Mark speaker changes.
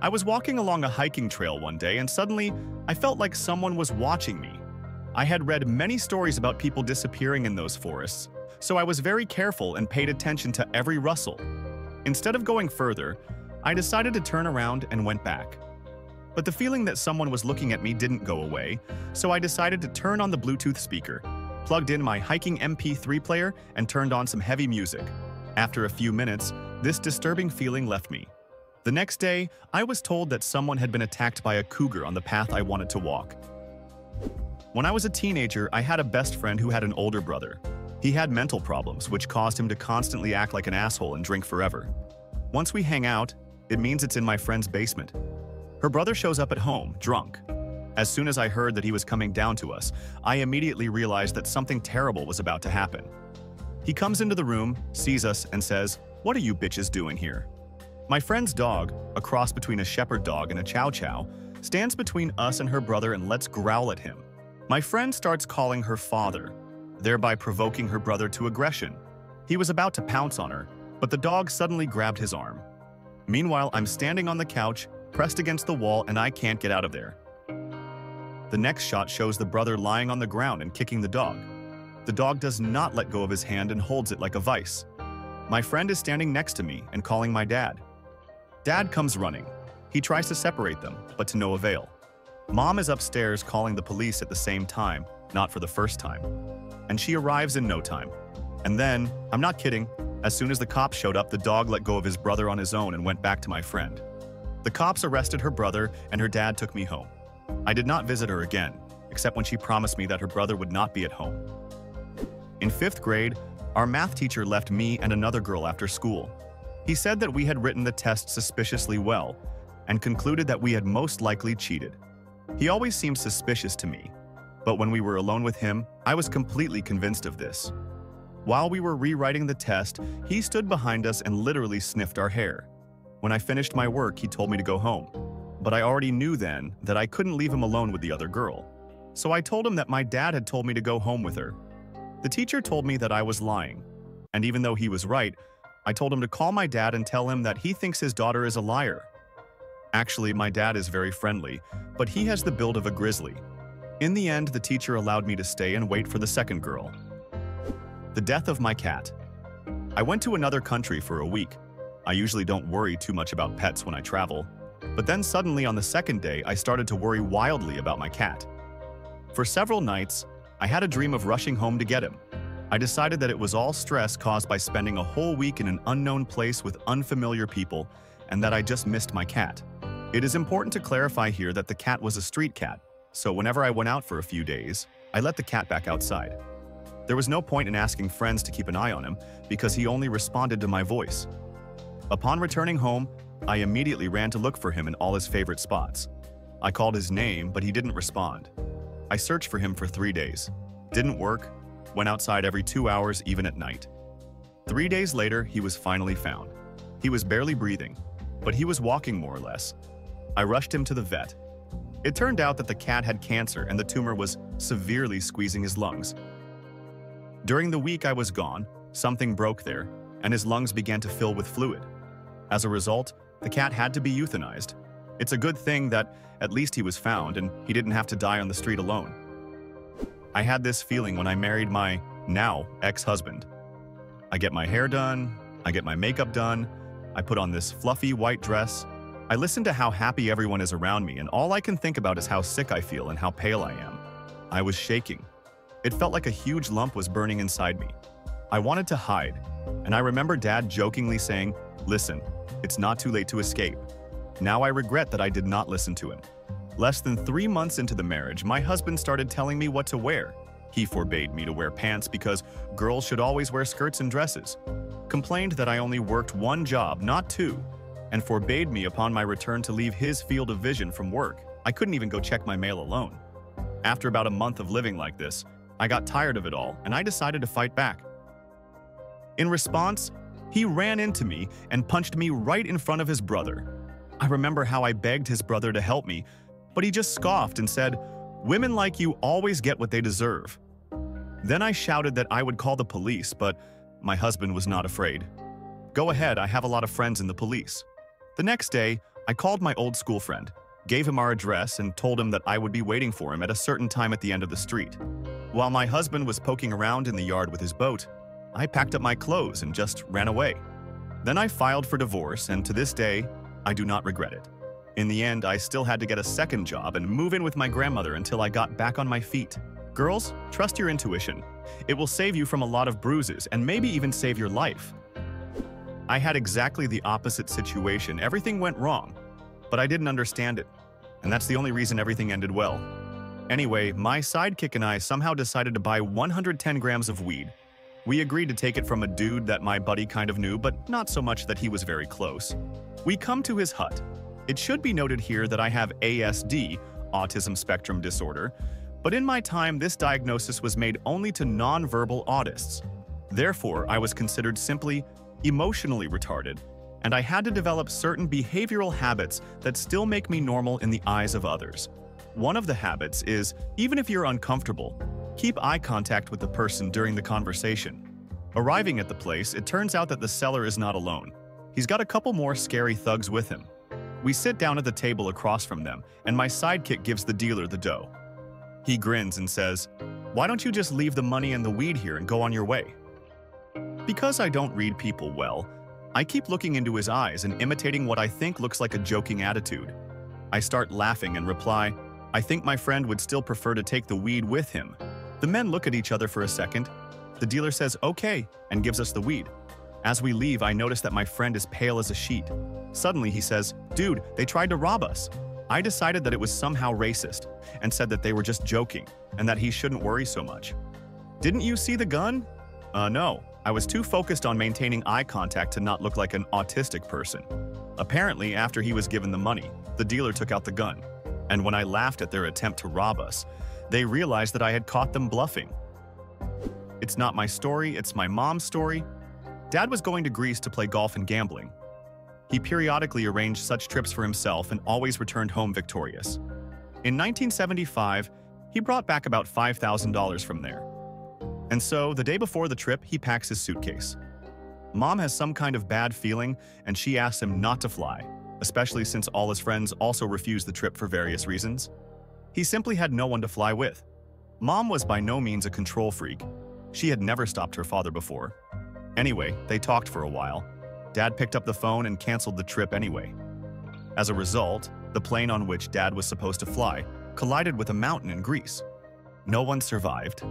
Speaker 1: I was walking along a hiking trail one day and suddenly I felt like someone was watching me. I had read many stories about people disappearing in those forests, so I was very careful and paid attention to every rustle. Instead of going further, I decided to turn around and went back. But the feeling that someone was looking at me didn't go away, so I decided to turn on the Bluetooth speaker, plugged in my hiking MP3 player, and turned on some heavy music. After a few minutes, this disturbing feeling left me. The next day, I was told that someone had been attacked by a cougar on the path I wanted to walk. When I was a teenager, I had a best friend who had an older brother. He had mental problems, which caused him to constantly act like an asshole and drink forever. Once we hang out, it means it's in my friend's basement. Her brother shows up at home, drunk. As soon as I heard that he was coming down to us, I immediately realized that something terrible was about to happen. He comes into the room, sees us, and says, "What are you bitches doing here?" My friend's dog, a cross between a shepherd dog and a chow chow, stands between us and her brother and lets growl at him. My friend starts calling her father, thereby provoking her brother to aggression. He was about to pounce on her, but the dog suddenly grabbed his arm. Meanwhile, I'm standing on the couch, pressed against the wall, and I can't get out of there. The next shot shows the brother lying on the ground and kicking the dog. The dog does not let go of his hand and holds it like a vice. My friend is standing next to me and calling my dad. Dad comes running. He tries to separate them, but to no avail. Mom is upstairs calling the police at the same time, not for the first time. And she arrives in no time. And then, I'm not kidding, as soon as the cops showed up, the dog let go of his brother on his own and went back to my friend. The cops arrested her brother and her dad took me home. I did not visit her again, except when she promised me that her brother would not be at home. In 5th grade, our math teacher left me and another girl after school. He said that we had written the test suspiciously well and concluded that we had most likely cheated. He always seemed suspicious to me, but when we were alone with him, I was completely convinced of this. While we were rewriting the test, he stood behind us and literally sniffed our hair. When I finished my work, he told me to go home, but I already knew then that I couldn't leave him alone with the other girl. So I told him that my dad had told me to go home with her. The teacher told me that I was lying, and even though he was right, I told him to call my dad and tell him that he thinks his daughter is a liar. Actually, my dad is very friendly, but he has the build of a grizzly. In the end, the teacher allowed me to stay and wait for the second girl. The death of my cat. I went to another country for a week. I usually don't worry too much about pets when I travel, but then suddenly on the second day, I started to worry wildly about my cat. For several nights, I had a dream of rushing home to get him. I decided that it was all stress caused by spending a whole week in an unknown place with unfamiliar people and that I just missed my cat. It is important to clarify here that the cat was a street cat, so whenever I went out for a few days, I let the cat back outside. There was no point in asking friends to keep an eye on him because he only responded to my voice. Upon returning home, I immediately ran to look for him in all his favorite spots. I called his name, but he didn't respond. I searched for him for 3 days. Didn't work, went outside every 2 hours, even at night. 3 days later, he was finally found. He was barely breathing, but he was walking more or less. I rushed him to the vet. It turned out that the cat had cancer and the tumor was severely squeezing his lungs. During the week I was gone, something broke there, and his lungs began to fill with fluid. As a result, the cat had to be euthanized. It's a good thing that at least he was found and he didn't have to die on the street alone. I had this feeling when I married my now ex-husband. I get my hair done, I get my makeup done, I put on this fluffy white dress. I listen to how happy everyone is around me, and all I can think about is how sick I feel and how pale I am. I was shaking. It felt like a huge lump was burning inside me. I wanted to hide, and I remember Dad jokingly saying, "Listen, it's not too late to escape." Now I regret that I did not listen to him. Less than 3 months into the marriage, my husband started telling me what to wear. He forbade me to wear pants because girls should always wear skirts and dresses, complained that I only worked 1 job, not 2, and forbade me upon my return to leave his field of vision from work. I couldn't even go check my mail alone. After about a month of living like this, I got tired of it all and I decided to fight back. In response, he ran into me and punched me right in front of his brother. I remember how I begged his brother to help me, but he just scoffed and said, "Women like you always get what they deserve." Then I shouted that I would call the police, but my husband was not afraid. "Go ahead, I have a lot of friends in the police." The next day, I called my old school friend, gave him our address, and told him that I would be waiting for him at a certain time at the end of the street. While my husband was poking around in the yard with his boat, I packed up my clothes and just ran away. Then I filed for divorce, and to this day, I do not regret it. In the end, I still had to get a second job and move in with my grandmother until I got back on my feet. Girls, trust your intuition. It will save you from a lot of bruises and maybe even save your life. I had exactly the opposite situation. Everything went wrong, but I didn't understand it, and that's the only reason everything ended well. Anyway, my sidekick and I somehow decided to buy 110 grams of weed. We agreed to take it from a dude that my buddy kind of knew, but not so much that he was very close. We come to his hut. It should be noted here that I have ASD, autism spectrum disorder, but in my time this diagnosis was made only to non-verbal autists. Therefore, I was considered simply emotionally retarded, and I had to develop certain behavioral habits that still make me normal in the eyes of others. One of the habits is, even if you're uncomfortable, keep eye contact with the person during the conversation. Arriving at the place, it turns out that the seller is not alone. He's got a couple more scary thugs with him. We sit down at the table across from them, and my sidekick gives the dealer the dough. He grins and says, "Why don't you just leave the money and the weed here and go on your way?" Because I don't read people well, I keep looking into his eyes and imitating what I think looks like a joking attitude. I start laughing and reply, "I think my friend would still prefer to take the weed with him." The men look at each other for a second. The dealer says, "Okay," and gives us the weed. As we leave, I notice that my friend is pale as a sheet. Suddenly, he says, "Dude, they tried to rob us." I decided that it was somehow racist and said that they were just joking and that he shouldn't worry so much. "Didn't you see the gun?" No. I was too focused on maintaining eye contact to not look like an autistic person. Apparently, after he was given the money, the dealer took out the gun. And when I laughed at their attempt to rob us, they realized that I had caught them bluffing. It's not my story, it's my mom's story. Dad was going to Greece to play golf and gambling. He periodically arranged such trips for himself and always returned home victorious. In 1975, he brought back about $5,000 from there. And so, the day before the trip, he packs his suitcase. Mom has some kind of bad feeling, and she asks him not to fly, especially since all his friends also refused the trip for various reasons. He simply had no one to fly with. Mom was by no means a control freak. She had never stopped her father before. Anyway, they talked for a while. Dad picked up the phone and canceled the trip anyway. As a result, the plane on which Dad was supposed to fly collided with a mountain in Greece. No one survived.